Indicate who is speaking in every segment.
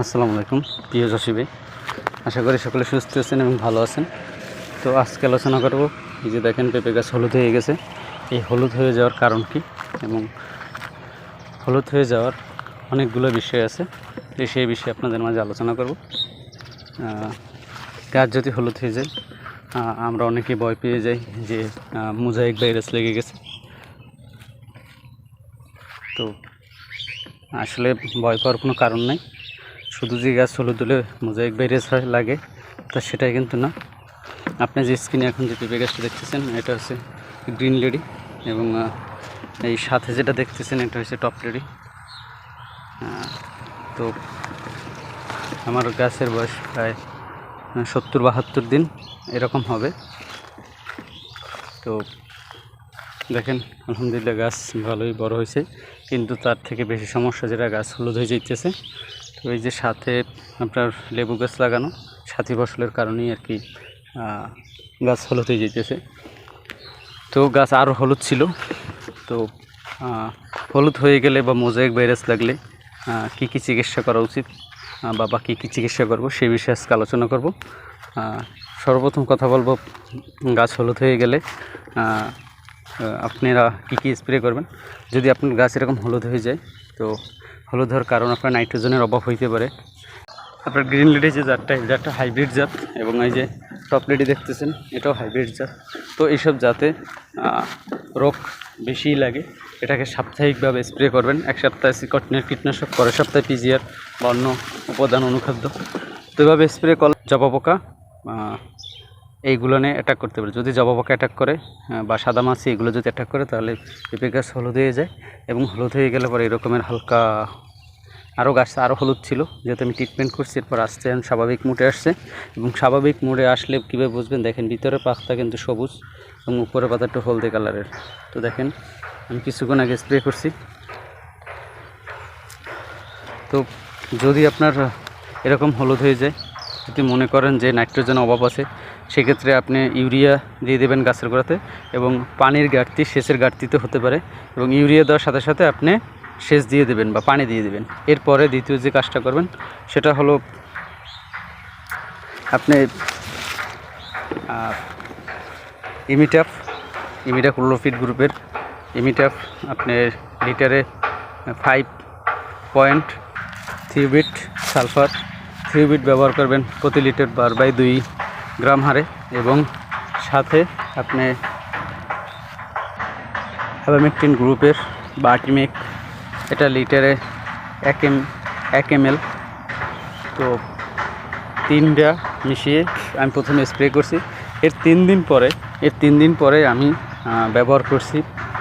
Speaker 1: আসসালামু আলাইকুম প্রিয় চাষী ভাই, আশা করি সকলে সুস্থ আছেন এবং ভালো আছেন। তো আজকে আলোচনা করব, এই যে দেখেন পেঁপে গাছ হলুদ হয়ে গেছে। এই হলুদ হয়ে যাওয়ার কারণ কি এবং হলুদ হয়ে যাওয়ার অনেকগুলো বিষয় আছে, সেই বিষয়ে আপনাদের মাঝে আলোচনা করব। গাছ যদি হলুদ হয়ে যায়, আমরা অনেকে ভয় পেয়ে যাই যে মোজাইক ভাইরাস লেগে গেছে। তো আসলে ভয় পাওয়ার কোনো কারণ নাই। শুধু যে গাছ হলুদ হলে মোজাইক ভাইরাস লাগে তা সেটাই কিন্তু না। আপনি যে স্ক্রিনে এখন যে পেঁপে গাছটা দেখতেছেন এটা হচ্ছে গ্রিন লেডি, এবং এই সাথে যেটা দেখতেছেন এটা হচ্ছে টপ লেডি। তো আমার গাছের বয়স প্রায় 70-72 দিন এরকম হবে। তো দেখেন আলহামদুলিল্লাহ গাছ ভালোই বড় হয়েছে, কিন্তু তার থেকে বেশি সমস্যা যেটা গাছ হলুদ হয়ে যাইতেছে। তো এই যে সাথে আপনার লেবু গাছ লাগানো সাথী ফসলের কারণেই আর কি গাছ হলুদ হয়ে যাইতেছে। তো গাছ আরও হলুদ ছিল। তো হলুদ হয়ে গেলে বা মোজাইক ভাইরাস লাগলে কী কী চিকিৎসা করা উচিত বা কী কী চিকিৎসা করব সেই বিষয়ে আজকে আলোচনা করব। সর্বপ্রথম কথা বলবো, গাছ হলুদ হয়ে গেলে আপনারা কী কী স্প্রে করবেন। যদি আপনার গাছ এরকম হলুদ হয়ে যায়, তো হলুদ হওয়ার কারণ আপনার নাইট্রোজেনের অভাব হইতে পারে। আপনার গ্রিন লেডি যে জাতটা, এটা একটা হাইব্রিড জাত, এবং এই যে টপ লেডি দেখতেছেন এটাও হাইব্রিড জাত। তো এইসব জাতে রোগ বেশি লাগে। এটাকে সাপ্তাহিকভাবে স্প্রে করবেন। এক সপ্তাহে সিকটনের কীটনাশক, পরের সপ্তাহে পিজিআর বা অন্য উপাদান অনুখাদ্য। তো এভাবে স্প্রে করলে জবা পোকা এইগুলো নিয়ে অ্যাটাক করতে পারে। যদি জবা পোকা অ্যাটাক করে বা সাদা মাছি এগুলো যদি অ্যাটাক করে, তাহলে পেঁপে গাছ হলুদ হয়ে যায়। এবং হলুদ হয়ে গেলে পরে এরকমের হালকা আরও গাছ আরও হলুদ ছিল, যেহেতু আমি ট্রিটমেন্ট করছি, এরপর আসতে স্বাভাবিক মোডে আসছে। এবং স্বাভাবিক মোডে আসলে কীভাবে বুঝবেন, দেখেন ভিতরের পাতা কিন্তু সবুজ এবং উপরের পাতা একটু হলদে কালারের। তো দেখেন আমি কিছুক্ষণ আগে স্প্রে করছি। তো যদি আপনার এরকম হলুদ হয়ে যায়, যদি মনে করেন যে নাইট্রোজেন অভাব আছে, সেক্ষেত্রে আপনি ইউরিয়া দিয়ে দেবেন গাছের গোড়াতে, এবং পানির ঘাটতি, সেচের ঘাটতিতে হতে পারে, এবং ইউরিয়া দেওয়ার সাথে সাথে আপনি সেচ দিয়ে দেবেন বা পানি দিয়ে দেবেন। এরপরে দ্বিতীয় যে কাজটা করবেন সেটা হলো আপনি ইমিডাক্লোরোপিড গ্রুপের ইমিটাফ আপনি লিটারে 5.3 সালফার 3 ব্যবহার করবেন প্রতি লিটার বাই 2 গ্রাম হারে। এবং সাথে আপনি অ্যাবামেকটিন গ্রুপের বা আর্টিমেক, এটা লিটারে 1 ml। তো 3টা মিশিয়ে আমি প্রথমে স্প্রে করছি। এর 3 দিন পরে আমি ব্যবহার করছি,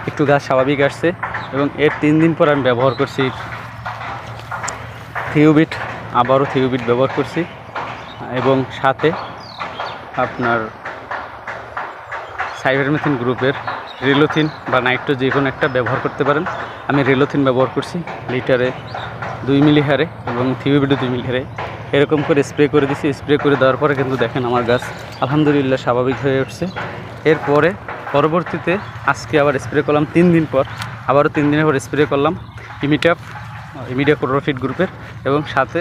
Speaker 1: একটু গাছ স্বাভাবিক আসছে, এবং এর 3 দিন পর আমি ব্যবহার করছি থিওবিট, আবারও থিওবিট ব্যবহার করছি। এবং সাথে আপনার সাইবারমেথিন গ্রুপের রিলোথিন বা নাইট্রো যে কোনো একটা ব্যবহার করতে পারেন। আমি রিলোথিন ব্যবহার করছি লিটারে 2 মিলি হারে, এবং থিওবিটও 2 মিলি হারে। এরকম করে স্প্রে করে দিছি। স্প্রে করে দেওয়ার পরে কিন্তু দেখেন আমার গাছ আলহামদুলিল্লাহ স্বাভাবিক হয়ে উঠছে। এরপরে পরবর্তীতে আজকে আবার স্প্রে করলাম 3 দিন পর, আবারও 3 দিনের পর স্প্রে করলাম ইমিডাক্লোরোপিড গ্রুপের, এবং সাথে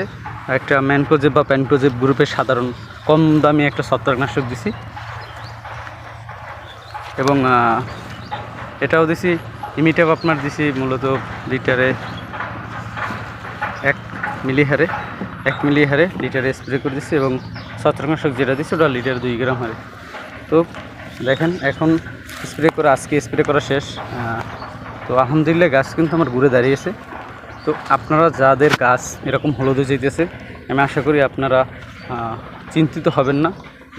Speaker 1: একটা ম্যানকোজেব বা প্যানকোজেব গ্রুপের সাধারণ কম দামি একটা ছত্রাকনাশক দিছি। এবং এটাও দিছি ইমিটাপ আপনার দিছি মূলত লিটারে 1 মিলি হারে লিটারে স্প্রে করে দিচ্ছি, এবং ছত্রাকনাশক যেটা দিচ্ছি ওটা লিটারে 2 গ্রাম হারে। তো দেখেন এখন আজকে স্প্রে করা শেষ। তো আলহামদুলিল্লাহ গাছ কিন্তু আমার ঘুরে দাঁড়িয়েছে। তো আপনারা যাদের গাছ এরকম হলুদ হয়ে যেতেছে, আমি আশা করি আপনারা চিন্তিত হবেন না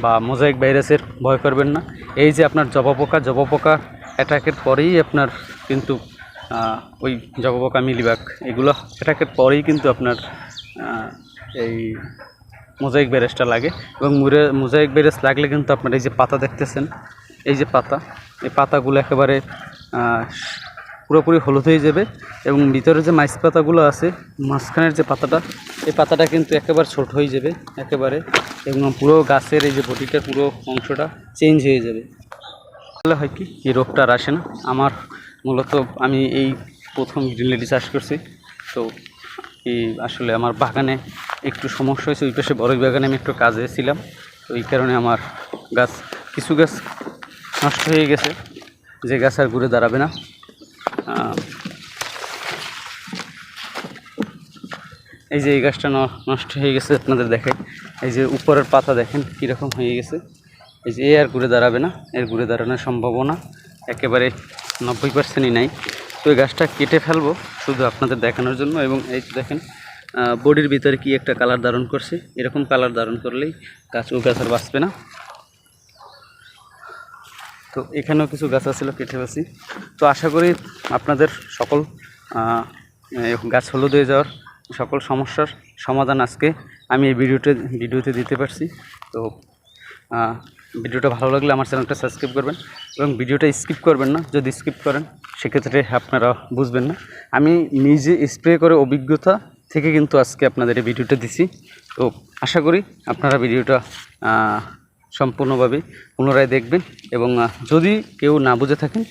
Speaker 1: বা মোজাইক ভাইরাসের ভয় করবেন না। এই যে আপনার জবা পোকা অ্যাটাকের পরেই আপনার কিন্তু ওই জবা পোকা, মিলিবাগ এগুলো অ্যাটাকের পরেই কিন্তু আপনার এই মোজাইক ভাইরাসটা লাগে। এবং মোজাইক ভাইরাস লাগলে কিন্তু আপনার এই যে পাতা দেখতেছেন, এই যে পাতা, এই পাতাগুলো একেবারে পুরোপুরি হলুদ হয়ে যাবে। এবং ভিতরে যে মাইস পাতাগুলো আছে, মাঝখানের যে পাতাটা, এই পাতাটা কিন্তু একেবারে ছোট হয়ে যাবে একেবারে, এবং পুরো গাছের এই যে বডিটার পুরো অংশটা চেঞ্জ হয়ে যাবে। তাহলে হয় কি, এই রোগটা আর আসে না। আমার মূলত আমি এই প্রথম গ্রিন লেডি চাষ করছি। তো কি আসলে আমার বাগানে একটু সমস্যা হয়েছে, ওই পাশে বড়ই বাগানে আমি একটু কাজে ছিলাম, তো এই কারণে আমার কিছু গাছ নষ্ট হয়ে গেছে, যে গাছ আর ঘুরে দাঁড়াবে না। এই যে এই গাছটা নষ্ট হয়ে গেছে, আপনাদের দেখাই। এই যে উপরের পাতা দেখেন কীরকম হয়ে গেছে। এই যে আর ঘুরে দাঁড়াবে না, এর ঘুরে দাঁড়ানোর সম্ভাবনা একেবারে 90%ই নাই। তো এই গাছটা কেটে ফেলবো শুধু আপনাদের দেখানোর জন্য। এবং এই দেখেন বডির ভিতরে কি একটা কালার ধারণ করছে, এরকম কালার ধারণ করলেই গাছ আর বাঁচবে না। তো এখানেও কিছু গাছ ছিল, কেটে ফেলছি। তো আশা করি আপনাদের সকল গাছ হলুদ হয়ে যাওয়ার সকল সমস্যার সমাধান আজকে আমি এই ভিডিওতে দিতে পারছি। তো ভিডিওটা ভালো লাগলে আমার চ্যানেলটা সাবস্ক্রাইব করবেন এবং ভিডিওটা স্কিপ করবেন না। যদি স্কিপ করেন সেক্ষেত্রে আপনারা বুঝবেন না। আমি নিজে স্প্রে করে অভিজ্ঞতা থেকে কিন্তু আজকে আপনাদের এই ভিডিওটা দিছি। তো আশা করি আপনারা ভিডিওটা সম্পূর্ণভাবে পুনরায় দেখবেন এবং যদি কেউ না বুঝে থাকেন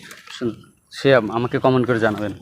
Speaker 1: সে আমাকে কমেন্ট করে জানাবেন।